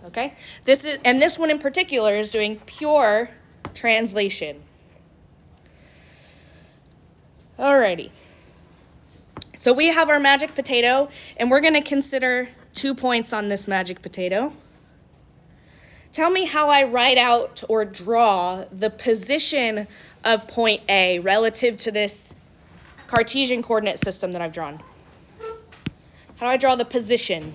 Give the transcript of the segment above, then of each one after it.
Okay? This one in particular is doing pure translation. Alrighty. So we have our magic potato, and we're going to consider 2 points on this magic potato. Tell me how I write out or draw the position of point A relative to this Cartesian coordinate system that I've drawn. How do I draw the position?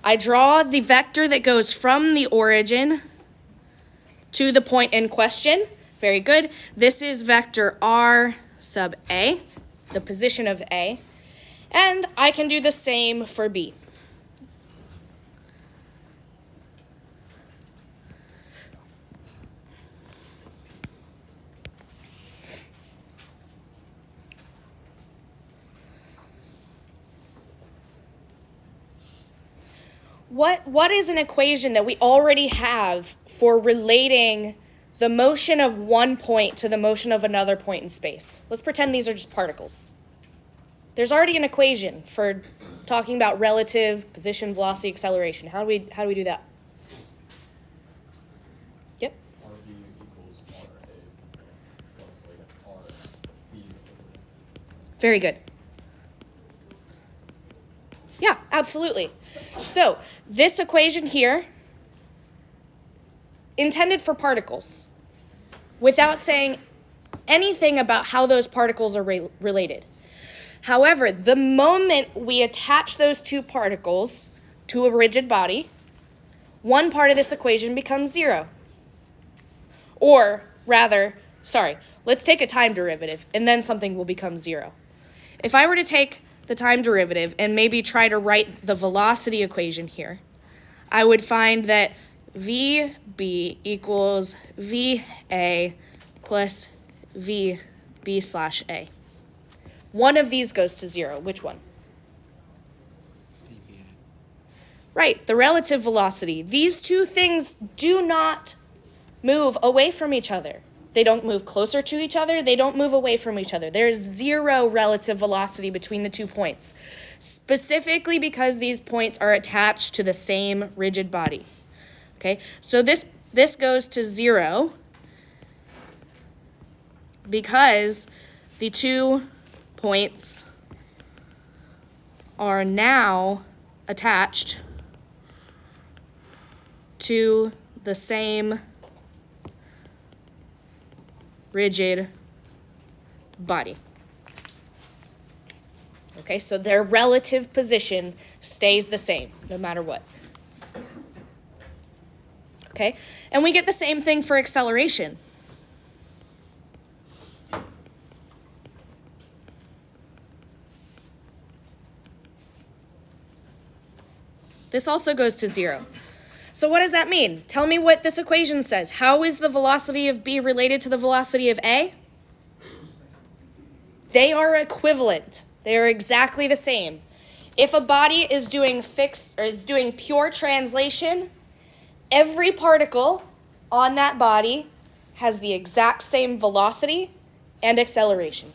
I draw the vector that goes from the origin to the point in question. Very good. This is vector r sub A, the position of A. And I can do the same for B. What is an equation that we already have for relating the motion of one point to the motion of another point in space? Let's pretend these are just particles. There's already an equation for talking about relative position, velocity, acceleration. How do we do that? Yep. RV equals RA plus RB. Very good. Yeah, absolutely. So this equation here, intended for particles, without saying anything about how those particles are related. However, the moment we attach those two particles to a rigid body, one part of this equation becomes zero. Or rather, let's take a time derivative, and then something will become zero. If I were to take the time derivative and maybe try to write the velocity equation here, I would find that VB equals VA plus VB slash A. One of these goes to zero. Which one? VBA. Right, the relative velocity. These two things do not move away from each other. They don't move closer to each other. They don't move away from each other. There's zero relative velocity between the 2 points, specifically because these points are attached to the same rigid body. Okay, so this goes to zero because the 2 points are now attached to the same rigid body. Okay, so their relative position stays the same no matter what. Okay, and we get the same thing for acceleration. This also goes to zero. So what does that mean? Tell me what this equation says. How is the velocity of B related to the velocity of A? They are equivalent. They are exactly the same. If a body is doing pure translation, every particle on that body has the exact same velocity and acceleration.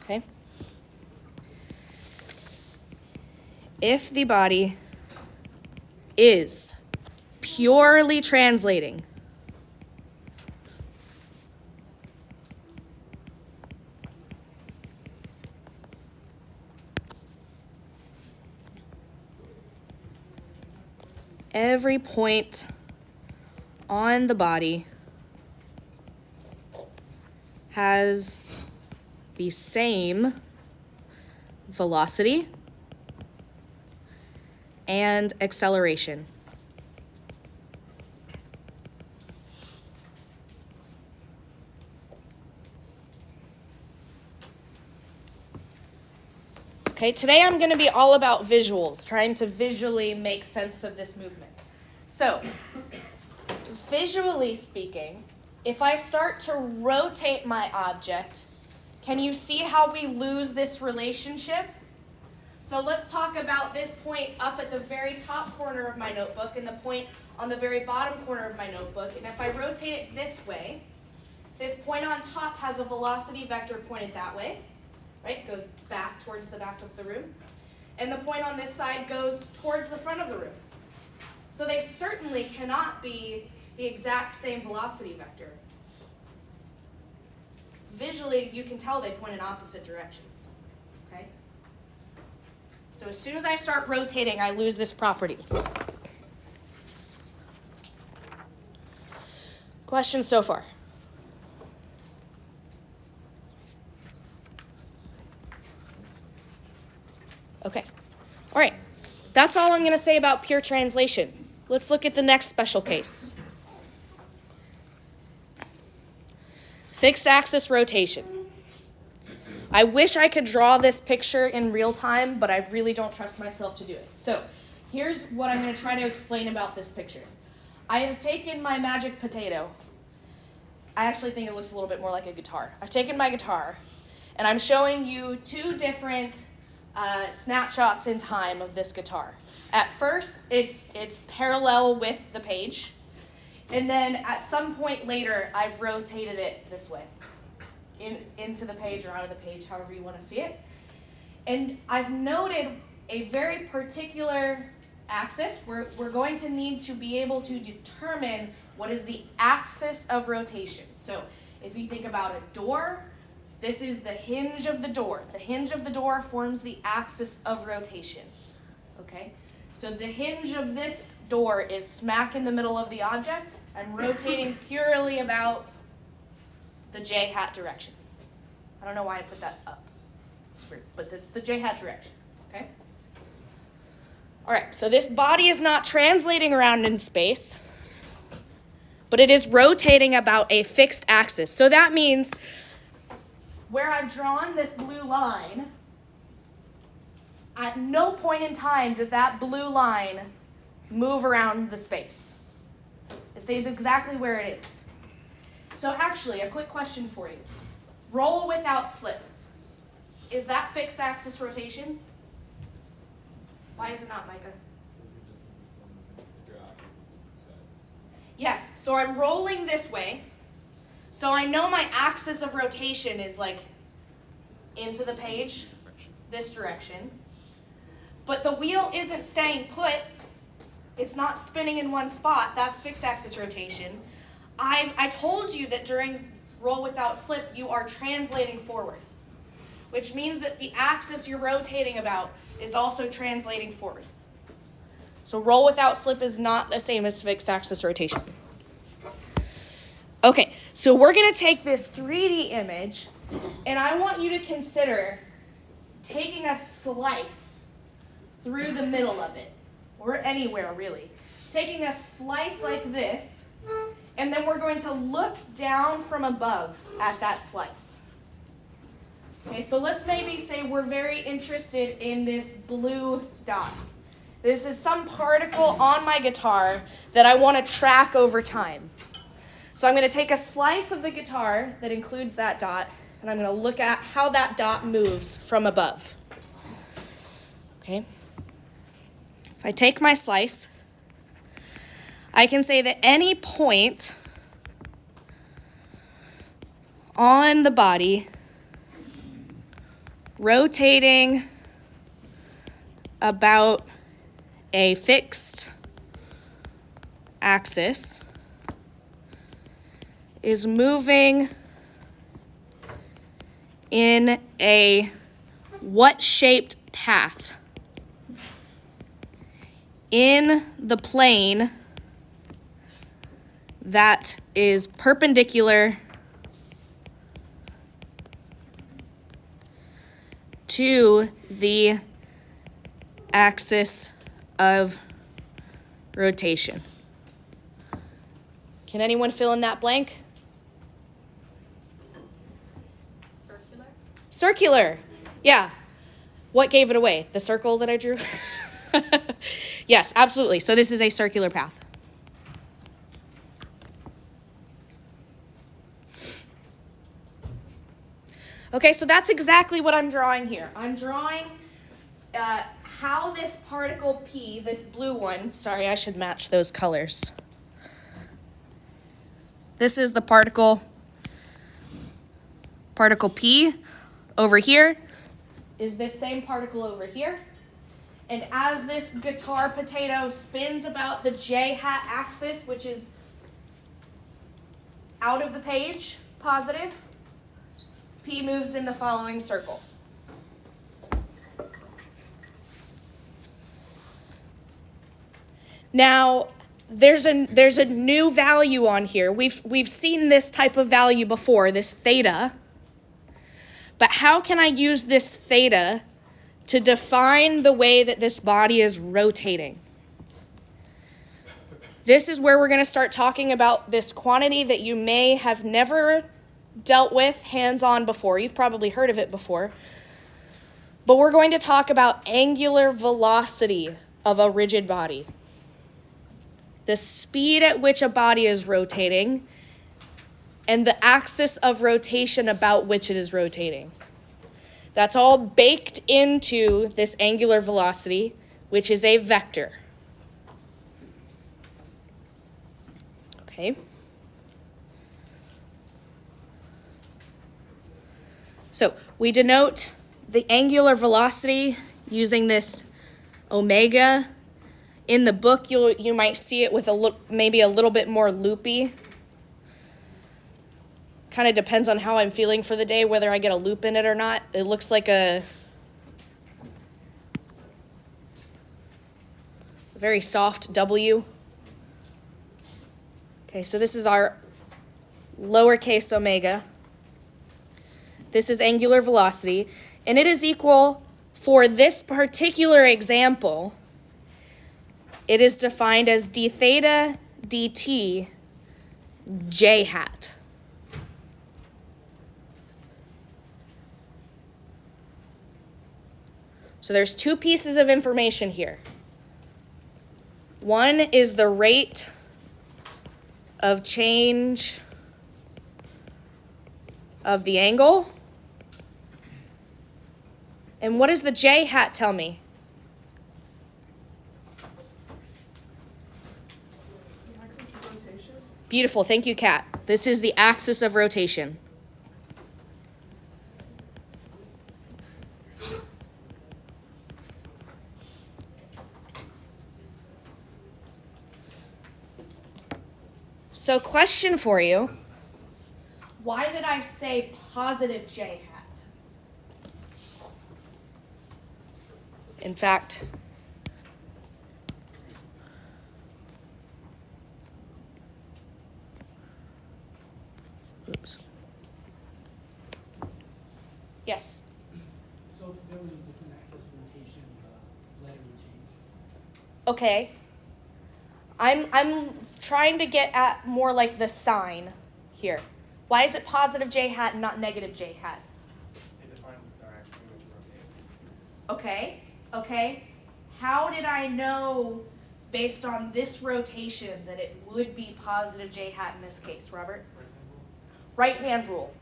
Okay? If the body is purely translating, every point on the body has the same velocity and acceleration. Okay, today I'm going to be all about visuals, trying to visually make sense of this movement. So, visually speaking, if I start to rotate my object, can you see how we lose this relationship? So let's talk about this point up at the very top corner of my notebook and the point on the very bottom corner of my notebook. And if I rotate it this way, this point on top has a velocity vector pointed that way, right? It goes back towards the back of the room. And the point on this side goes towards the front of the room. So they certainly cannot be the exact same velocity vector. Visually, you can tell they point in opposite directions, okay? So as soon as I start rotating, I lose this property. Questions so far? Okay. All right. That's all I'm going to say about pure translation. Let's look at the next special case. Fixed axis rotation. I wish I could draw this picture in real time, but I really don't trust myself to do it. So here's what I'm going to try to explain about this picture. I have taken my magic potato. I actually think it looks a little bit more like a guitar. I've taken my guitar, and I'm showing you two different snapshots in time of this guitar. At first, it's parallel with the page, and then at some point later, I've rotated it this way, into the page or out of the page, however you want to see it. And I've noted a very particular axis. We're going to need to be able to determine what is the axis of rotation. So if you think about a door, this is the hinge of the door. The hinge of the door forms the axis of rotation, okay? So the hinge of this door is smack in the middle of the object. I'm rotating purely about the j-hat direction. I don't know why I put that up. It's weird, but it's the j-hat direction, okay? All right, so this body is not translating around in space, but it is rotating about a fixed axis. So that means where I've drawn this blue line, at no point in time does that blue line move around the space. It stays exactly where it is. So actually, a quick question for you. Roll without slip. Is that fixed axis rotation? Why is it not, Micah? Yes, so I'm rolling this way. So I know my axis of rotation is like into the page, this direction. But the wheel isn't staying put. It's not spinning in one spot. That's fixed axis rotation. I told you that during roll without slip, you are translating forward, which means that the axis you're rotating about is also translating forward. So roll without slip is not the same as fixed axis rotation. Okay, so we're going to take this 3D image, and I want you to consider taking a slice through the middle of it, or anywhere really. Taking a slice like this, and then we're going to look down from above at that slice. Okay, so let's maybe say we're very interested in this blue dot. This is some particle on my guitar that I want to track over time. So I'm going to take a slice of the guitar that includes that dot, and I'm going to look at how that dot moves from above. Okay? If I take my slice, I can say that any point on the body rotating about a fixed axis is moving in a what-shaped path in the plane that is perpendicular to the axis of rotation. Can anyone fill in that blank? Circular? Circular. Yeah. What gave it away? The circle that I drew? Yes, absolutely. So this is a circular path. Okay, so that's exactly what I'm drawing here. I'm drawing how this particle P, this blue one, sorry, I should match those colors. This is the particle P over here. is this same particle over here. And as this guitar potato spins about the j hat axis, which is out of the page, positive, P moves in the following circle. Now, there's a new value on here. We've seen this type of value before, this theta. But how can I use this theta to define the way that this body is rotating? This is where we're going to start talking about this quantity that you may have never dealt with hands-on before. You've probably heard of it before. But we're going to talk about angular velocity of a rigid body. The speed at which a body is rotating and the axis of rotation about which it is rotating. That's all baked into this angular velocity, which is a vector. Okay. So we denote the angular velocity using this omega. In the book, you might see it with maybe a little bit more loopy. Kind of depends on how I'm feeling for the day, whether I get a loop in it or not. It looks like a very soft W. Okay, so this is our lowercase omega. This is angular velocity, and it is equal, for this particular example, it is defined as d theta dt j hat. So there's two pieces of information here. One is the rate of change of the angle. And what does the j hat tell me? Beautiful, thank you, Kat. This is the axis of rotation. So, question for you. Why did I say positive j hat? In fact, oops. Yes. So if there was a different axis of rotation, the letter would change. Okay. I'm trying to get at more like the sign here. Why is it positive j hat and not negative j hat? They define the direction in which it rotates. Okay. How did I know based on this rotation that it would be positive j hat in this case, Robert? Right hand rule.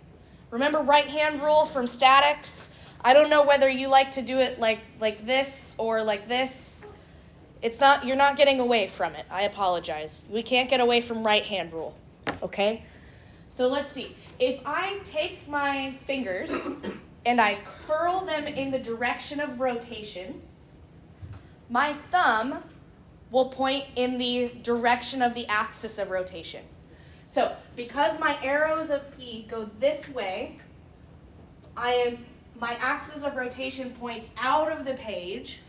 Remember right hand rule from statics? I don't know whether you like to do it like this or like this. You're not getting away from it. I apologize. We can't get away from right hand rule. Okay? So let's see. If I take my fingers and I curl them in the direction of rotation, my thumb will point in the direction of the axis of rotation. So, because my arrows of P go this way, my axis of rotation points out of the page,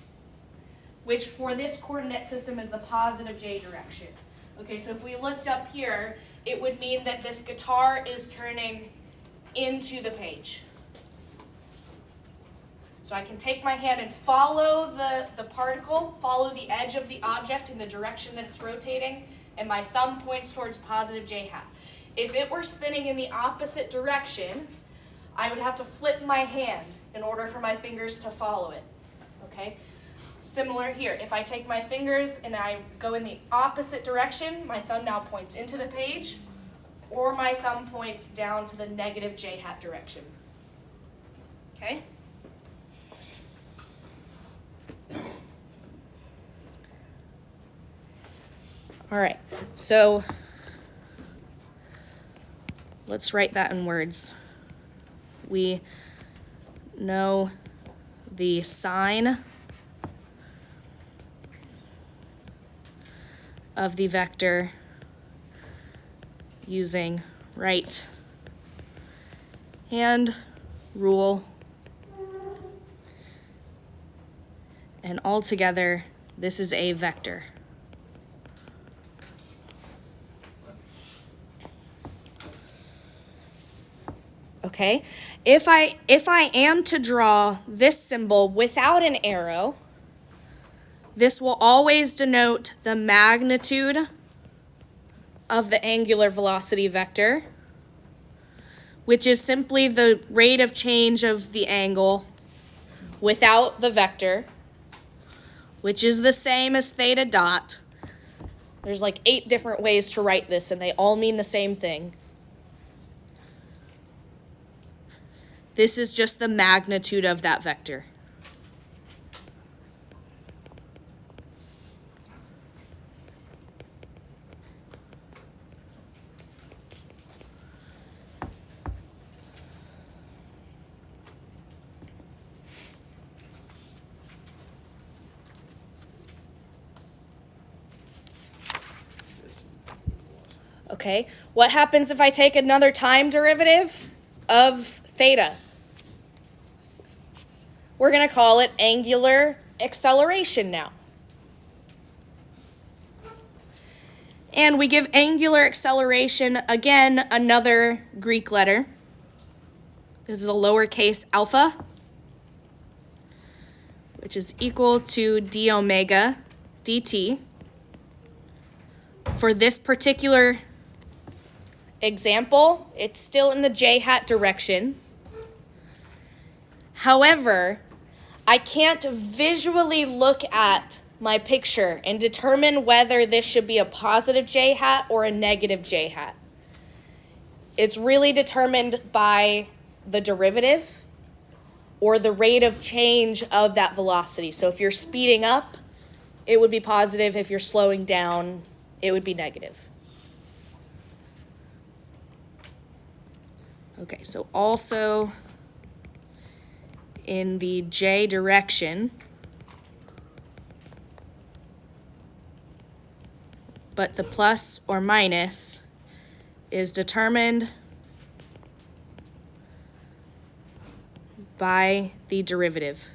which for this coordinate system is the positive j direction. Okay, so if we looked up here, it would mean that this guitar is turning into the page. So I can take my hand and follow the particle, follow the edge of the object in the direction that it's rotating, and my thumb points towards positive j hat. If it were spinning in the opposite direction, I would have to flip my hand in order for my fingers to follow it. Okay? Similar here. If I take my fingers and I go in the opposite direction, my thumb now points into the page, or my thumb points down to the negative j hat direction. Okay? All right, so let's write that in words. We know the sign of the vector using right hand rule. And altogether, this is a vector. Okay, if I am to draw this symbol without an arrow, this will always denote the magnitude of the angular velocity vector, which is simply the rate of change of the angle without the vector, which is the same as theta dot. There's like 8 different ways to write this, and they all mean the same thing. This is just the magnitude of that vector. Okay, what happens if I take another time derivative of theta? We're going to call it angular acceleration now. And we give angular acceleration, again, another Greek letter. This is a lowercase alpha, which is equal to d omega dt. For this particular example, it's still in the j hat direction. However, I can't visually look at my picture and determine whether this should be a positive j hat or a negative j hat. It's really determined by the derivative or the rate of change of that velocity. So if you're speeding up, it would be positive. If you're slowing down, it would be negative. Okay, so also in the j direction, but the plus or minus is determined by the derivative.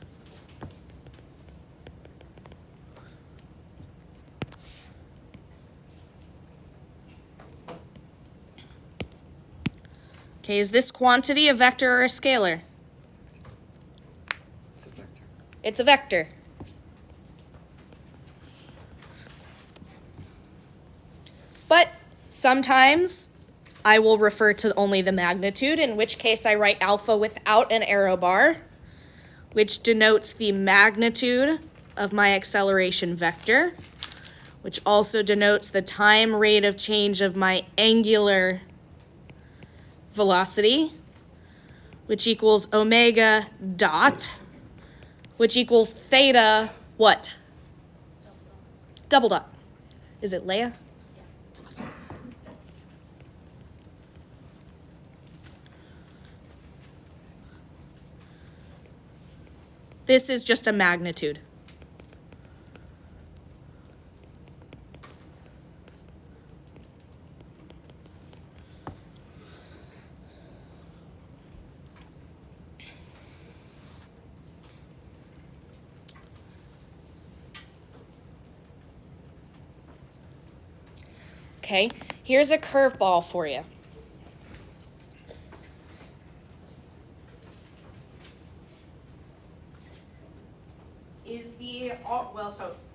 Okay, is this quantity a vector or a scalar? It's a vector. It's a vector. But sometimes I will refer to only the magnitude, in which case I write alpha without an arrow bar, which denotes the magnitude of my acceleration vector, which also denotes the time rate of change of my angular velocity, which equals omega dot, which equals theta, what? Double dot. Is it Leia? Awesome. This is just a magnitude. Okay, here's a curveball for you.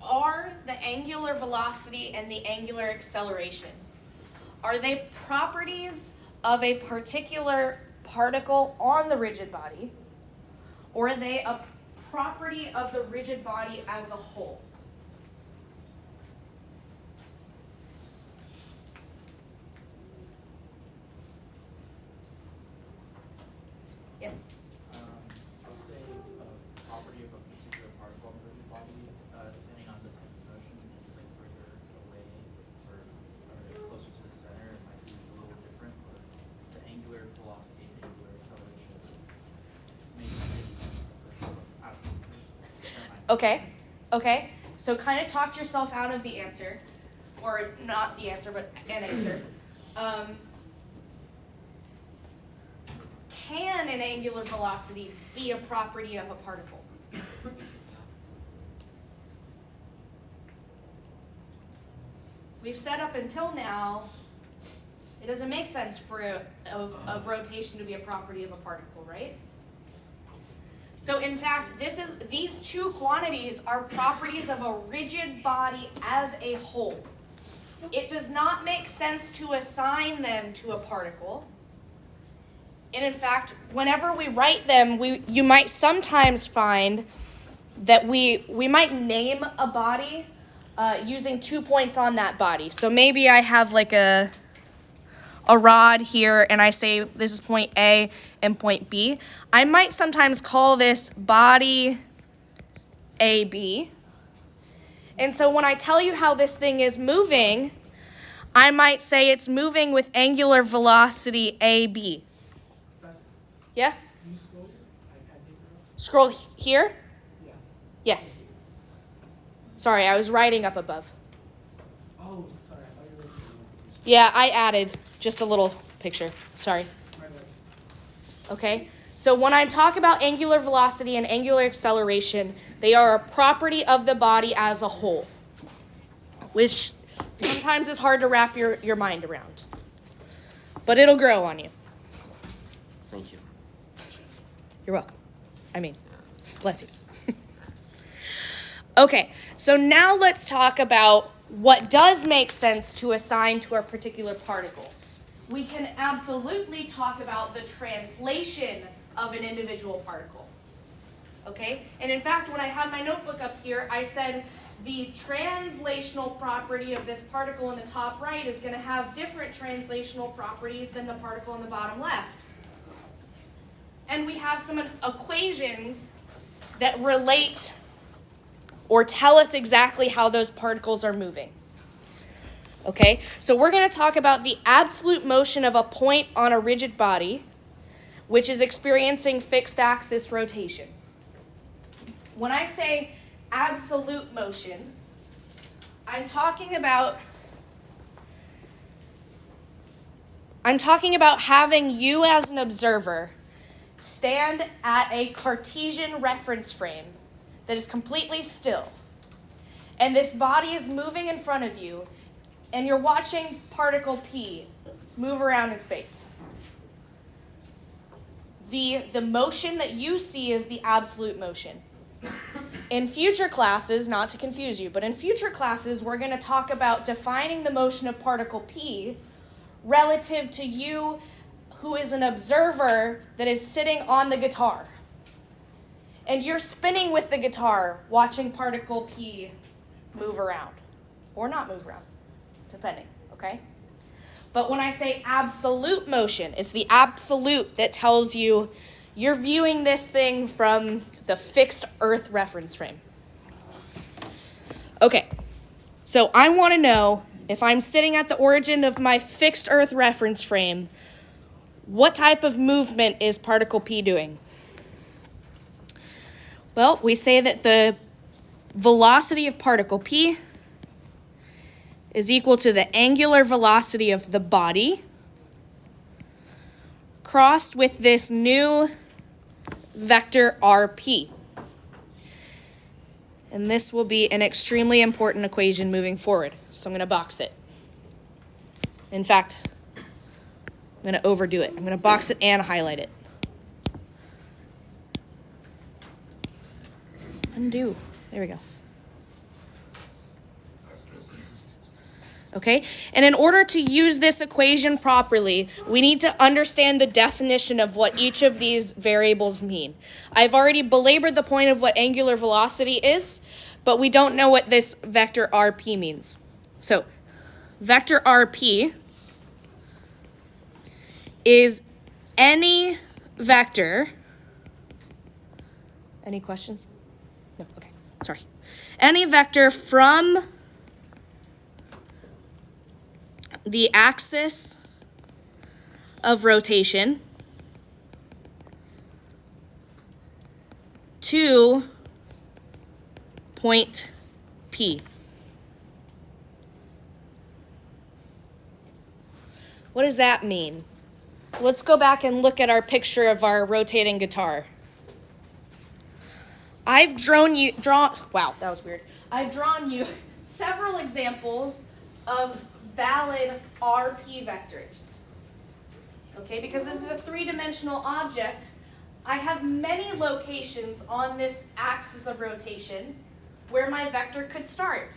Are the angular velocity and the angular acceleration, are they properties of a particular particle on the rigid body, or are they a property of the rigid body as a whole? Yes. I would say a property of a particular particle in the rigid body, depending on the type of motion. If it's like further away or closer to the center, it might be a little different. But the angular velocity and angular acceleration may be different. I don't know. Okay, okay. So kind of talked yourself out of the answer, or not the answer, but an answer. Can an angular velocity be a property of a particle? We've said up until now, it doesn't make sense for a rotation to be a property of a particle, right? So in fact, these two quantities are properties of a rigid body as a whole. It does not make sense to assign them to a particle. And in fact, whenever we write them, you might sometimes find that we might name a body using 2 points on that body. So maybe I have like a rod here and I say this is point A and point B. I might sometimes call this body AB. And so when I tell you how this thing is moving, I might say it's moving with angular velocity AB. Professor, Yes? can you scroll your iPad paper up? Scroll here? Yeah. Yes. Sorry, I was writing up above. Oh, sorry, I thought you were looking at the Yeah, I added just a little picture. Sorry. my bad. Okay? So when I talk about angular velocity and angular acceleration, they are a property of the body as a whole, which sometimes is hard to wrap your mind around. But it'll grow on you. Thank you. You're welcome. I mean, bless you. Okay, so now let's talk about what does make sense to assign to a particular particle. We can absolutely talk about the translation of an individual particle. Okay? And in fact, when I had my notebook up here, I said the translational property of this particle in the top right is going to have different translational properties than the particle in the bottom left. And we have some equations that relate or tell us exactly how those particles are moving. Okay, so we're going to talk about the absolute motion of a point on a rigid body, which is experiencing fixed axis rotation. When I say absolute motion, I'm talking about having you as an observer stand at a Cartesian reference frame that is completely still, and this body is moving in front of you, and you're watching particle P move around in space. The motion that you see is the absolute motion. In future classes, not to confuse you, but in future classes, we're going to talk about defining the motion of particle P relative to you who is an observer that is sitting on the guitar. And you're spinning with the guitar, watching particle P move around. Or not move around, depending, okay? But when I say absolute motion, it's the absolute that tells you you're viewing this thing from the fixed Earth reference frame. Okay, so I want to know, if I'm sitting at the origin of my fixed Earth reference frame, what type of movement is particle P doing? Well, we say that the velocity of particle P is equal to the angular velocity of the body crossed with this new vector RP. And this will be an extremely important equation moving forward. So I'm going to box it. In fact, I'm going to overdo it. I'm going to box it and highlight it. Undo. There we go. Okay, and in order to use this equation properly, we need to understand the definition of what each of these variables mean. I've already belabored the point of what angular velocity is, but we don't know what this vector RP means. So, vector RP is any vector. Any questions? No, okay, sorry. Any vector from the axis of rotation to point P. What does that mean? Let's go back and look at our picture of our rotating guitar. I've drawn you several examples of valid RP vectors. Okay, because this is a three-dimensional object, I have many locations on this axis of rotation where my vector could start.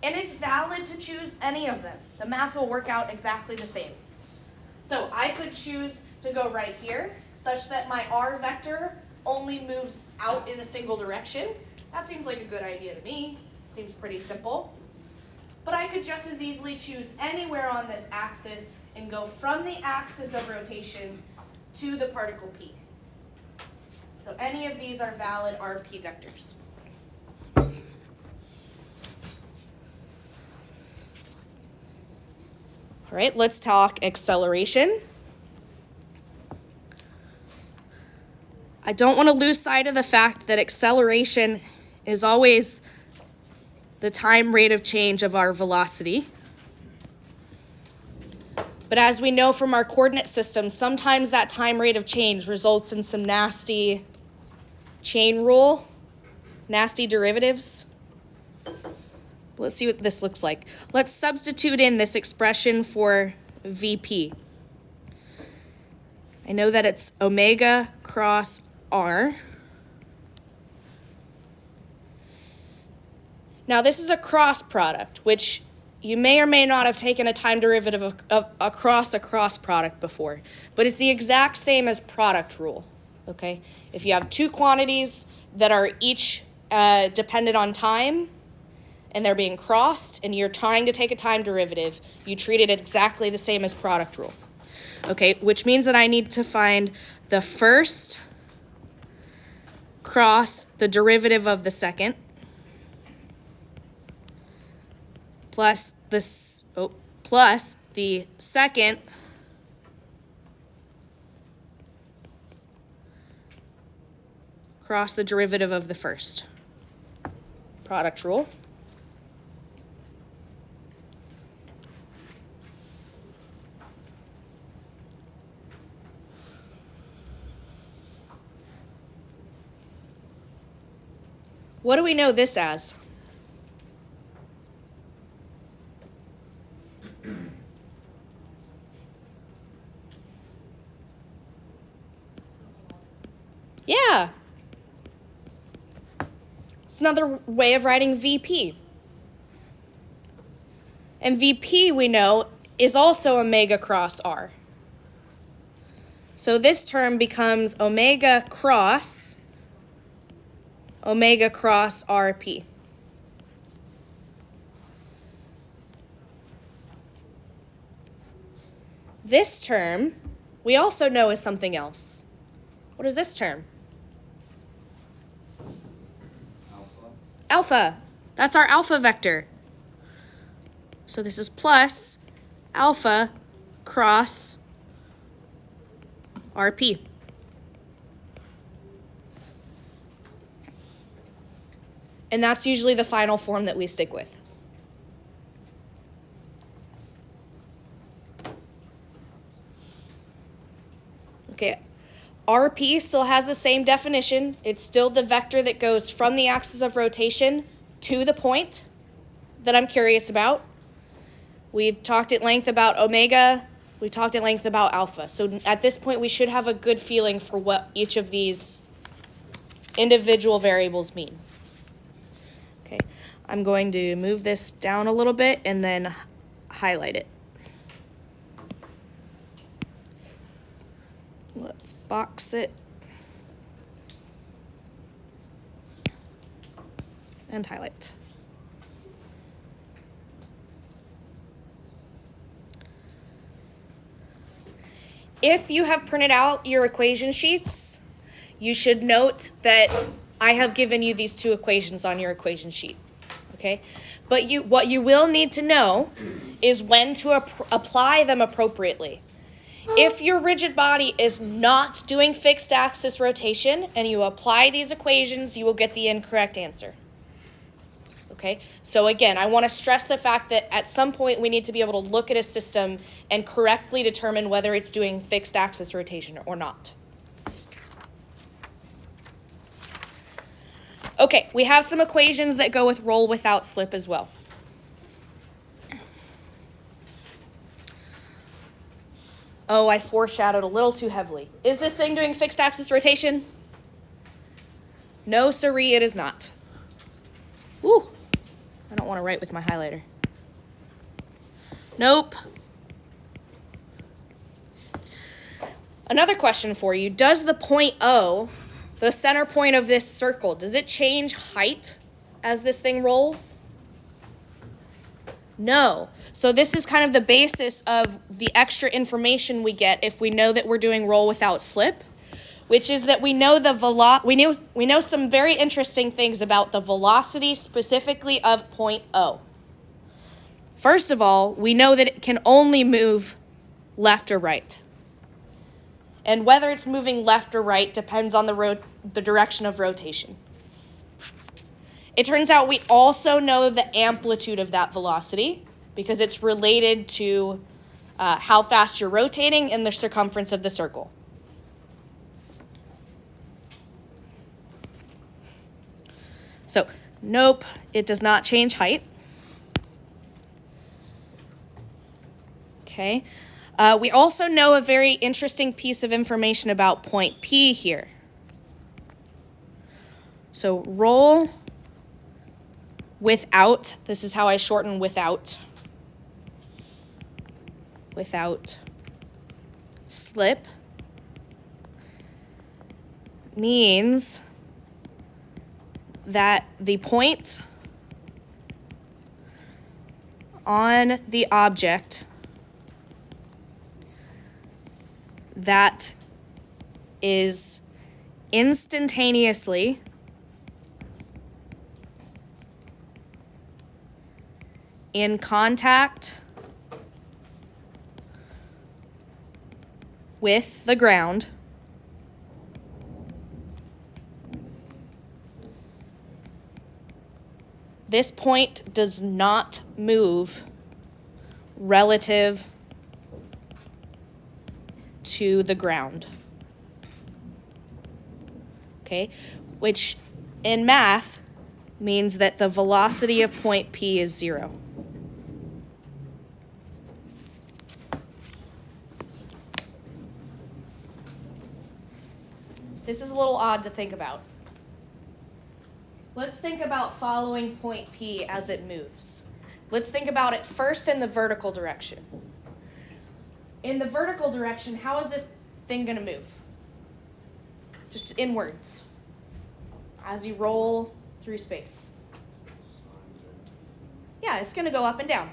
And it's valid to choose any of them. The math will work out exactly the same. So I could choose to go right here, such that my R vector only moves out in a single direction. That seems like a good idea to me. Seems pretty simple. But I could just as easily choose anywhere on this axis and go from the axis of rotation to the particle P. So any of these are valid RP vectors. All right, let's talk acceleration. I don't want to lose sight of the fact that acceleration is always the time rate of change of our velocity. But as we know from our coordinate system, sometimes that time rate of change results in some nasty chain rule, nasty derivatives. Let's see what this looks like. Let's substitute in this expression for VP. I know that it's omega cross R. Now this is a cross product, which you may or may not have taken a time derivative of across a cross product before, but it's the exact same as product rule, okay? If you have two quantities that are each dependent on time, and they're being crossed, and you're trying to take a time derivative, you treat it exactly the same as product rule. Okay, which means that I need to find the first cross the derivative of the second, plus the second cross the derivative of the first. Product rule. What do we know this as? Yeah. It's another way of writing VP. And VP, we know, is also omega cross R. So this term becomes omega cross RP. This term, we also know is something else. What is this term? Alpha. That's our alpha vector. So this is plus alpha cross RP. And that's usually the final form that we stick with. Okay, RP still has the same definition. It's still the vector that goes from the axis of rotation to the point that I'm curious about. We've talked at length about omega. We've talked at length about alpha. So at this point, we should have a good feeling for what each of these individual variables mean. Okay, I'm going to move this down a little bit and then highlight it. Let's box it and highlight. If you have printed out your equation sheets, you should note that I have given you these two equations on your equation sheet, okay? But what you will need to know is when to apply them appropriately. If your rigid body is not doing fixed axis rotation and you apply these equations, you will get the incorrect answer. Okay, so again, I want to stress the fact that at some point we need to be able to look at a system and correctly determine whether it's doing fixed axis rotation or not. Okay, we have some equations that go with roll without slip as well. Oh, I foreshadowed a little too heavily. Is this thing doing fixed axis rotation? No, sirree, it is not. Ooh, I don't want to write with my highlighter. Nope. Another question for you. Does the point O, the center point of this circle, does it change height as this thing rolls? No. So this is kind of the basis of the extra information we get if we know that we're doing roll without slip, which is that we know we know some very interesting things about the velocity specifically of point O. First of all, we know that it can only move left or right. And whether it's moving left or right depends on the direction of rotation. It turns out we also know the amplitude of that velocity because it's related to how fast you're rotating and the circumference of the circle. So, nope, it does not change height. Okay. We also know a very interesting piece of information about point P here. So roll without, this is how I shorten without slip, means that the point on the object that is instantaneously in contact with the ground this point does not move relative to the ground. Okay, which in math means that the velocity of point P is 0. This is a little odd to think about. Let's think about following point P as it moves. Let's think about it first in the vertical direction. In the vertical direction, how is this thing going to move? Just inwards, as you roll through space. Yeah, it's going to go up and down,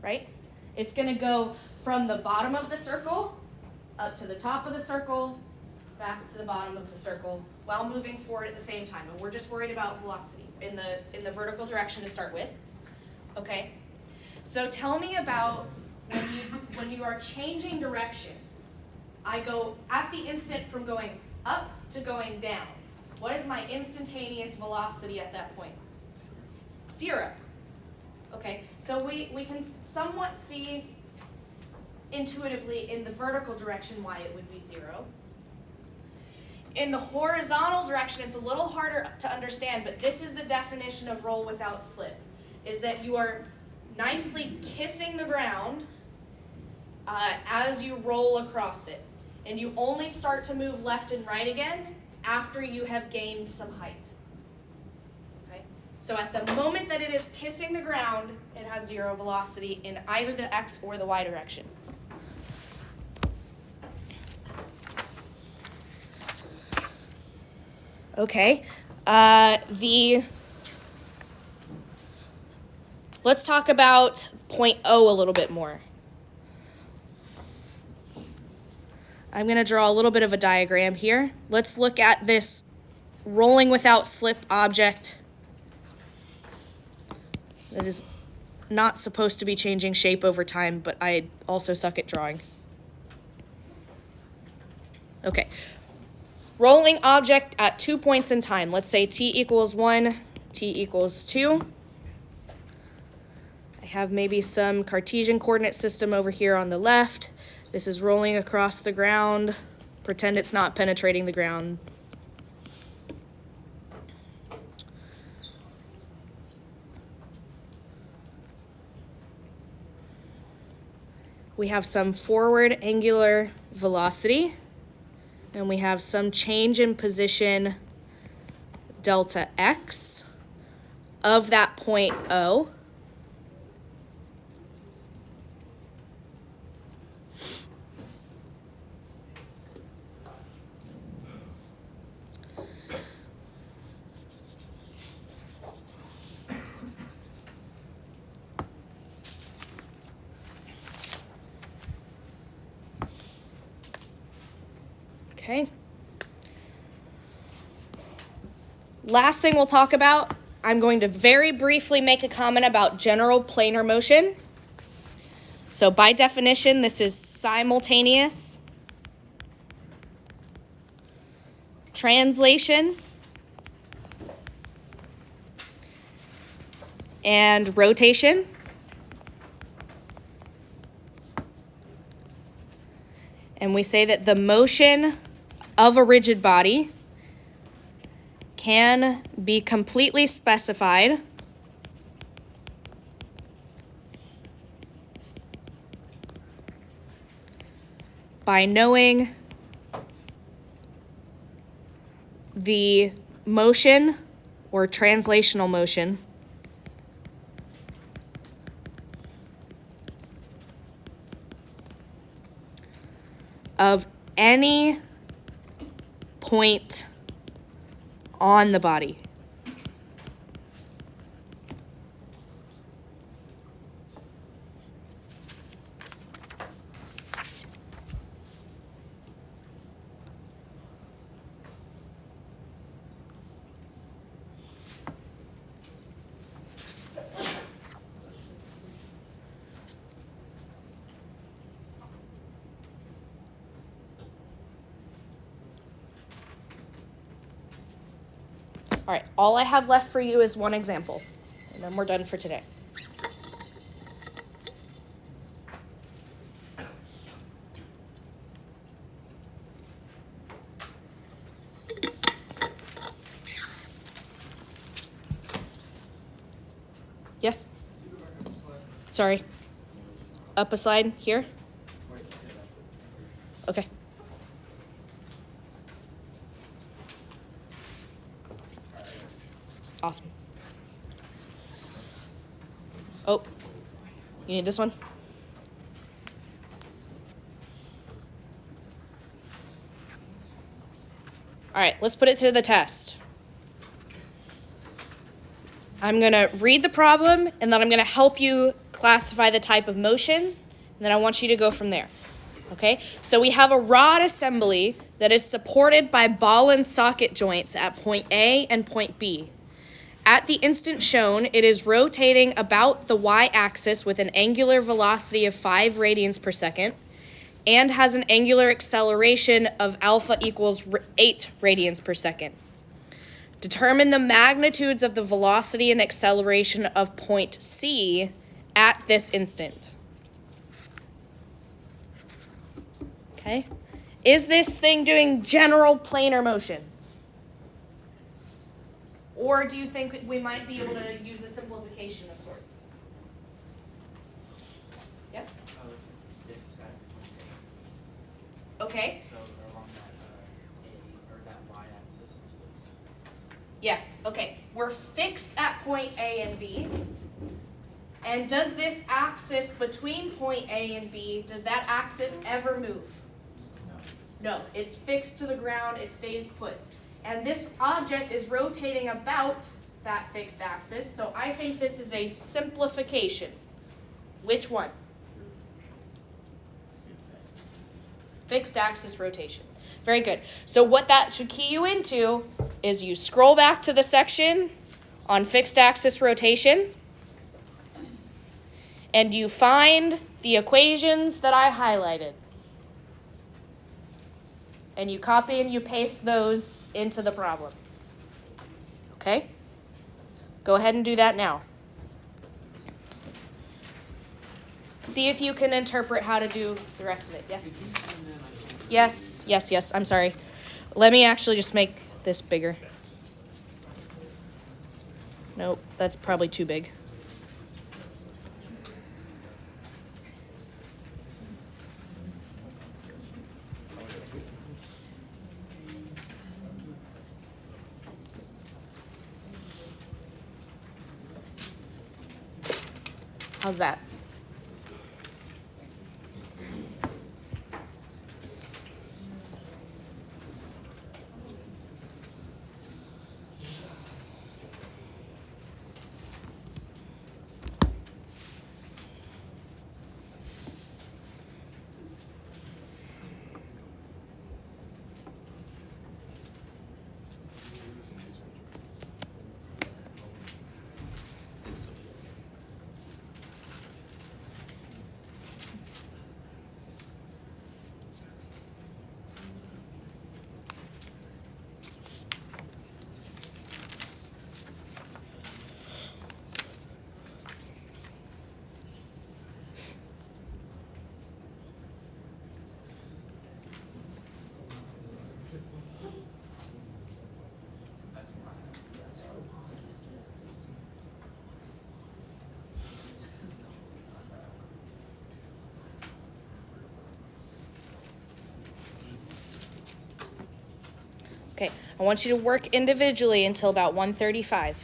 right? It's going to go from the bottom of the circle up to the top of the circle, back to the bottom of the circle, while moving forward at the same time. And we're just worried about velocity in the vertical direction to start with. Okay? So tell me about when you are changing direction. I go at the instant from going up to going down. What is my instantaneous velocity at that point? 0. Okay, so we can somewhat see intuitively in the vertical direction why it would be 0. In the horizontal direction, it's a little harder to understand, but this is the definition of roll without slip, is that you are nicely kissing the ground as you roll across it. And you only start to move left and right again after you have gained some height. Okay? So at the moment that it is kissing the ground, it has 0 velocity in either the x or the y direction. Okay, let's talk about point O a little bit more. I'm going to draw a little bit of a diagram here. Let's look at this rolling without slip object that is not supposed to be changing shape over time, but I also suck at drawing. Okay. Rolling object at 2 points in time. Let's say t equals 1, t equals 2. I have maybe some Cartesian coordinate system over here on the left. This is rolling across the ground. Pretend it's not penetrating the ground. We have some forward angular velocity, and we have some change in position delta x of that point O. Okay. Last thing we'll talk about, I'm going to very briefly make a comment about general planar motion. So by definition, this is simultaneous translation and rotation. And we say that the motion of a rigid body can be completely specified by knowing the motion or translational motion of any point on the body. All right, all I have left for you is one example, and then we're done for today. Yes? Sorry. Up a slide here? Okay. Awesome. Oh, you need this one? All right, let's put it to the test. I'm going to read the problem, and then I'm going to help you classify the type of motion, and then I want you to go from there. Okay, so we have a rod assembly that is supported by ball and socket joints at point A and point B. At the instant shown, it is rotating about the y-axis with an angular velocity of 5 radians per second and has an angular acceleration of alpha equals 8 radians per second. Determine the magnitudes of the velocity and acceleration of point C at this instant. Okay? Is this thing doing general planar motion? Or do you think we might be able to use a simplification of sorts? Yep. Oh, it's fixed at point A. Okay. So along that A or that y-axis is fixed. Yes. Okay. We're fixed at point A and B. And does this axis between point A and B, does that axis ever move? No. It's fixed to the ground. It stays put. And this object is rotating about that fixed axis, so I think this is a simplification. Which one? Fixed axis rotation. Very good. So what that should key you into is you scroll back to the section on fixed axis rotation, and you find the equations that I highlighted. And you copy and you paste those into the problem. Okay? Go ahead and do that now. See if you can interpret how to do the rest of it. Yes? If you send them, I can. Yes, I'm sorry. Let me actually just make this bigger. Nope, that's probably too big. How's that? Okay, I want you to work individually until about 1:35.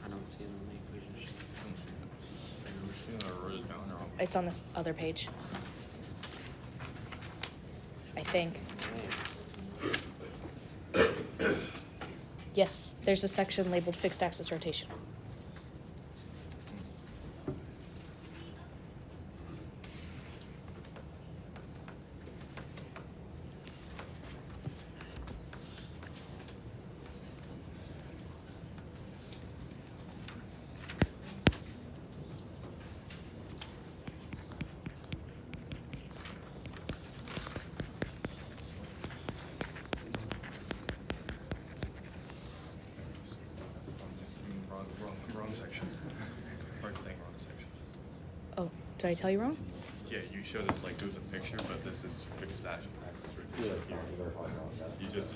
I don't see it on the equation sheet. It's on this other page. I think. Yes, there's a section labeled fixed axis rotation. Wrong section. Wrong thing, wrong section. Oh, did I tell you wrong? Yeah, you showed us like it was a picture, but this is fixed axis right here.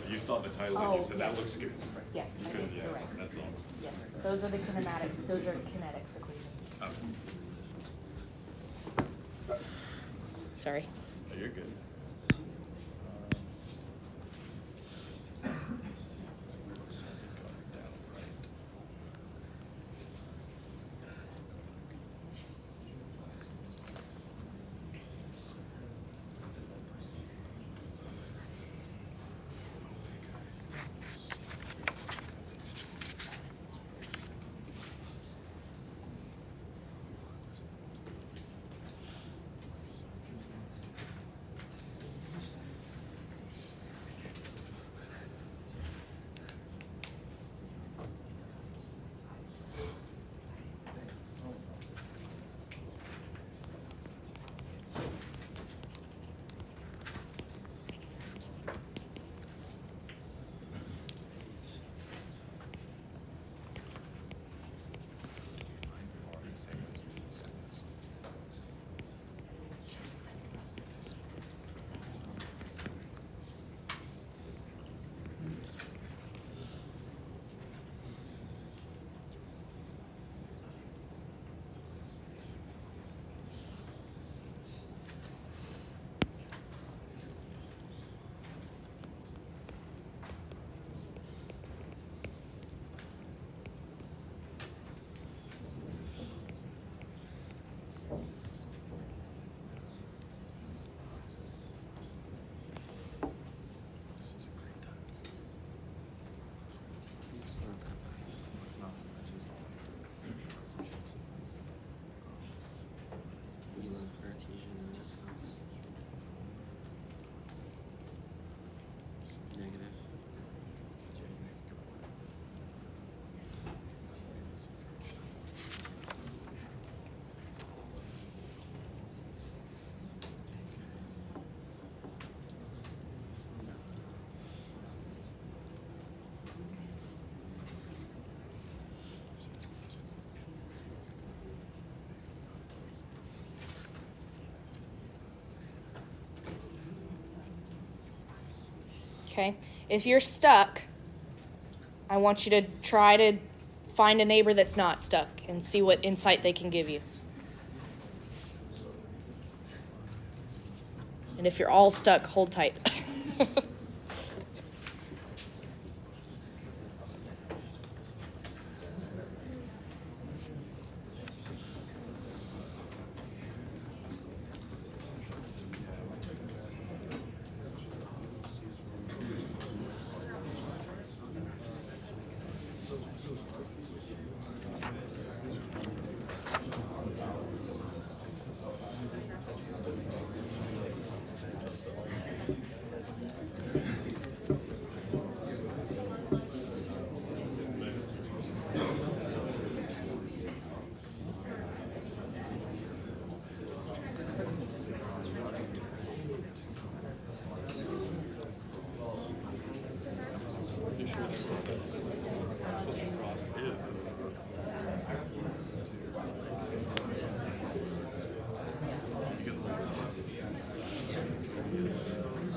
You saw the title and Oh, you said that yes. looks good. Yes, You I could, did, yeah, you're right. that's all. Yes, those are the kinematics, those are kinetics equations. Okay. Sorry. Oh, you're good. Down, right. Okay? If you're stuck, I want you to try to find a neighbor that's not stuck and see what insight they can give you. And if you're all stuck, hold tight.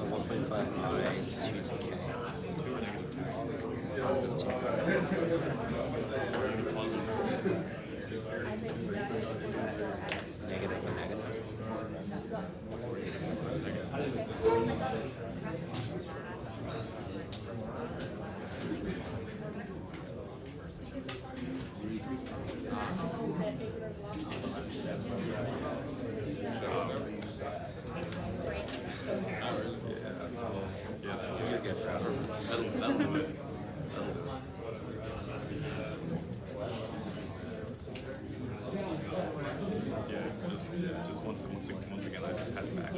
One point five by 2K. Negative and negative. You're good, bro. That'll do it. Just once again, I just had it back.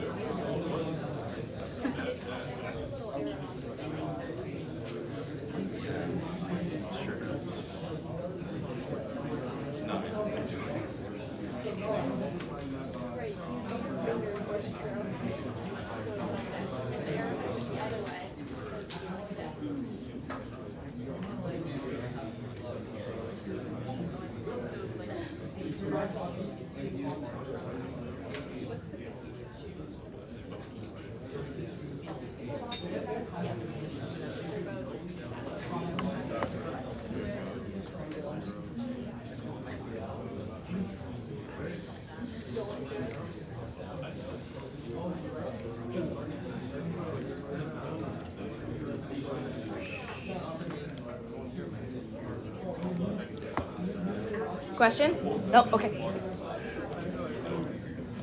Question? No? Okay.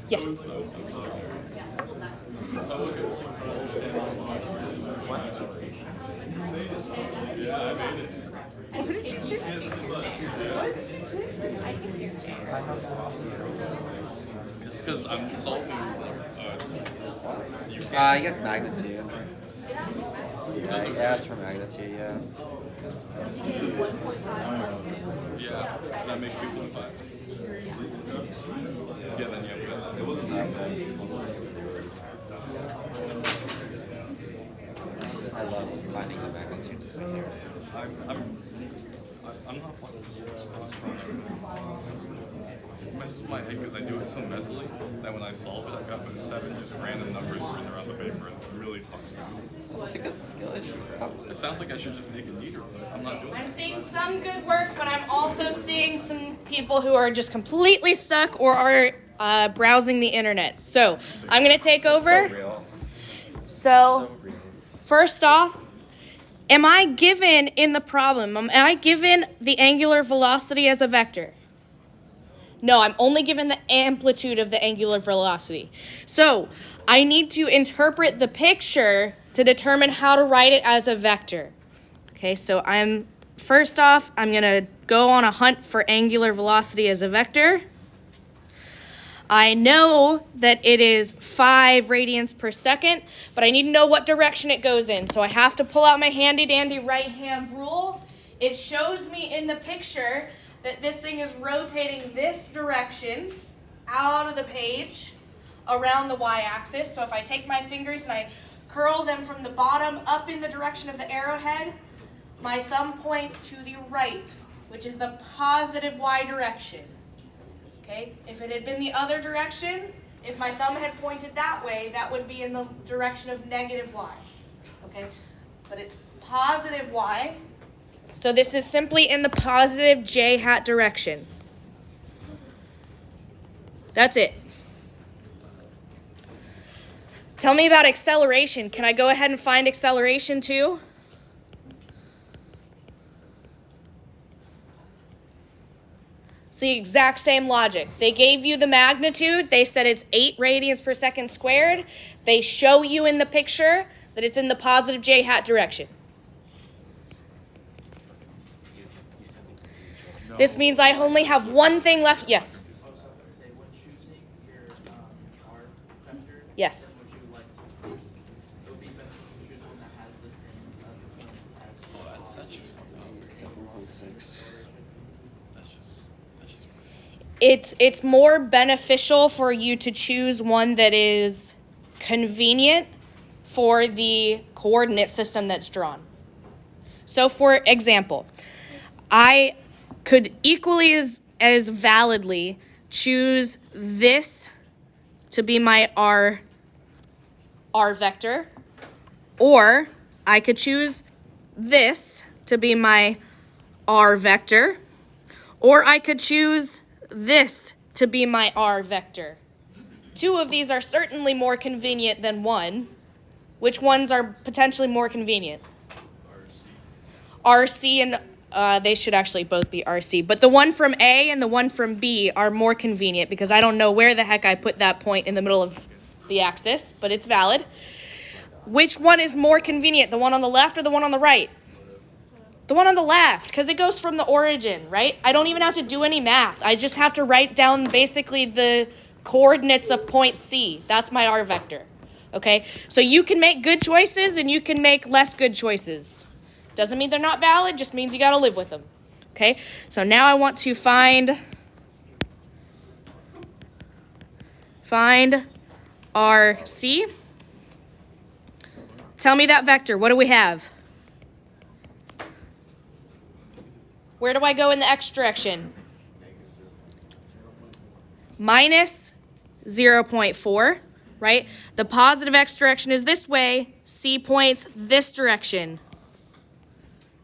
Yes. It's because I'm solving. I guess magnitude. I asked for magnitude, yeah. Yeah, does that make 2.5? Yeah, then yeah, we got that. It wasn't that bad. I love finding the magnitude is right here. I'm not fucking it messes with my head because I do it so messily that when I solve it, I got about 7 just random numbers written around the paper, and it really fucks me up. It's like a skill issue, bro. It sounds like I should just make it neater, but I'm not doing I'm it. seeing some good work, but I'm also seeing some people who are just completely stuck or are browsing the internet. So I'm going to take over. Real. So first off, am I given in the problem, am I given the angular velocity as a vector? No, I'm only given the amplitude of the angular velocity. So I need to interpret the picture to determine how to write it as a vector. Okay, so first off, I'm gonna go on a hunt for angular velocity as a vector. I know that it is 5 radians per second, but I need to know what direction it goes in. So I have to pull out my handy dandy right hand rule. It shows me in the picture that this thing is rotating this direction out of the page around the y-axis. So if I take my fingers and I curl them from the bottom up in the direction of the arrowhead, my thumb points to the right, which is the positive y direction. Okay? If it had been the other direction, if my thumb had pointed that way, that would be in the direction of negative y. Okay? but it's positive y. So this is simply in the positive j hat direction. That's it. Tell me about acceleration. Can I go ahead and find acceleration too? It's the exact same logic. They gave you the magnitude. They said it's 8 radians per second squared. They show you in the picture that it's in the positive j hat direction. This means I only have one thing left. Yes. Also, I would say when choosing your R vector, Yes. then would you like to choose? It would be beneficial to choose one that has the same components as. Oh, that's such a smart number. 7.6. That's just. It's more beneficial for you to choose one that is convenient for the coordinate system that's drawn. So for example, I could equally as validly choose this to be my R vector, or I could choose this to be my R vector, or I could choose this to be my R vector. Two of these are certainly more convenient than one. Which ones are potentially more convenient? RC and they should actually both be RC. But the one from A and the one from B are more convenient because I don't know where the heck I put that point in the middle of the axis, but it's valid. Which one is more convenient, the one on the left or the one on the right? The one on the left, because it goes from the origin, right? I don't even have to do any math. I just have to write down basically the coordinates of point C. That's my R vector, okay? So you can make good choices and you can make less good choices. Doesn't mean they're not valid, just means you got to live with them, okay? So now I want to find RC. Tell me that vector. What do we have? Where do I go in the x direction? Minus 0.4, right? The positive x direction is this way. C points this direction.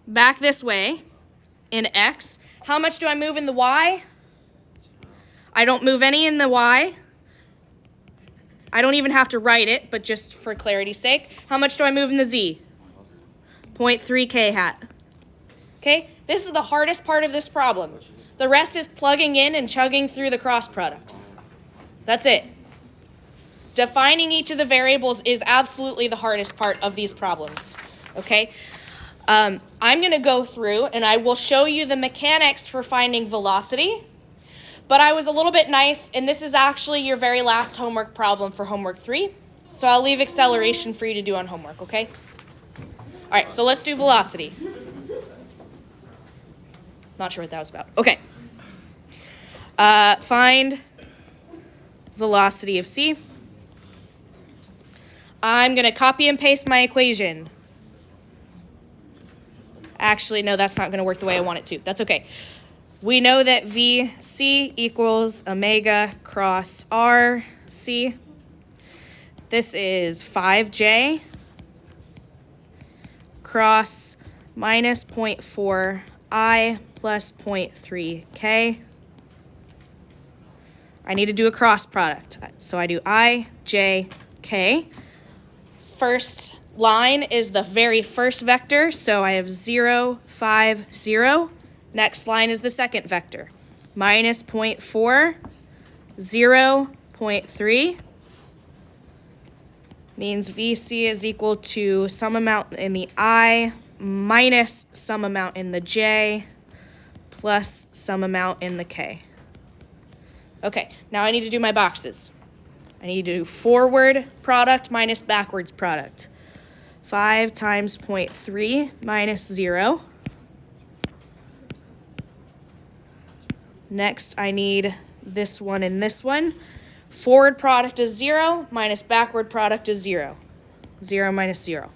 Back this way in x. How much do I move in the y? I don't move any in the y. I don't even have to write it, but just for clarity's sake. How much do I move in the z? 0.3 k hat. Okay, this is the hardest part of this problem. The rest is plugging in and chugging through the cross products. That's it. Defining each of the variables is absolutely the hardest part of these problems. Okay, I'm going to go through and I will show you the mechanics for finding velocity. But I was a little bit nice, and this is actually your very last homework problem for homework 3. So I'll leave acceleration for you to do on homework, okay? All right, so let's do velocity. Not sure what that was about. Okay. Find velocity of C. I'm going to copy and paste my equation. Actually, no, that's not going to work the way I want it to. That's okay. We know that VC equals omega cross RC. This is 5J cross minus 0.4 I plus 0.3 K. I need to do a cross product. So I do I, J, K. First line is the very first vector, so I have 0, 5, 0. Next line is the second vector. Minus 0.4, 0, 0.3. Means VC is equal to some amount in the I minus some amount in the J plus some amount in the K. Okay, now I need to do my boxes. I need to do forward product minus backwards product. 5 times 0.3 minus 0. Next, I need this one and this one. Forward product is 0 minus backward product is 0. 0 minus 0.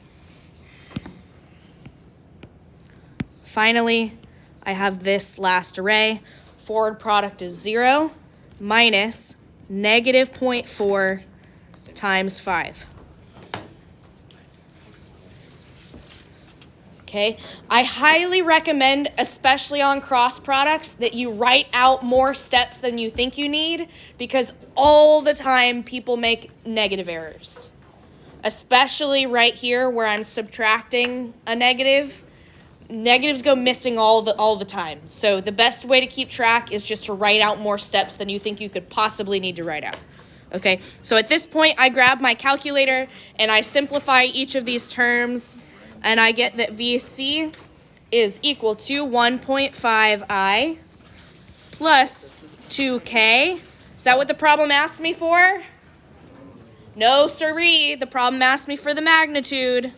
Finally, I have this last array. Forward product is 0 minus negative 0.4 times 5. Okay, I highly recommend, especially on cross products, that you write out more steps than you think you need, because all the time people make negative errors. Especially right here where I'm subtracting a negative. Negatives go missing all the time. So the best way to keep track is just to write out more steps than you think you could possibly need to write out. Okay, so at this point I grab my calculator and I simplify each of these terms, and I get that VC is equal to 1.5i plus 2k. Is that what the problem asked me for? No, sirree. The problem asked me for the magnitude.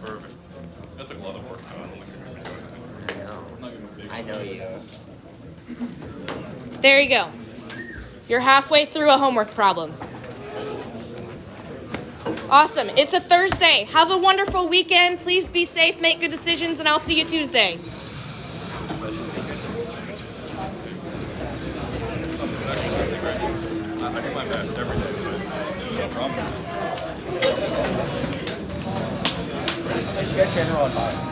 Perfect. That took a lot of work. I don't think you're gonna be doing that. I'm not gonna be. I know you. There you go. You're halfway through a homework problem. Awesome. It's a Thursday. Have a wonderful weekend. Please be safe, make good decisions, and I'll see you Tuesday. I do my best every day, but I promise. Let's get general advice.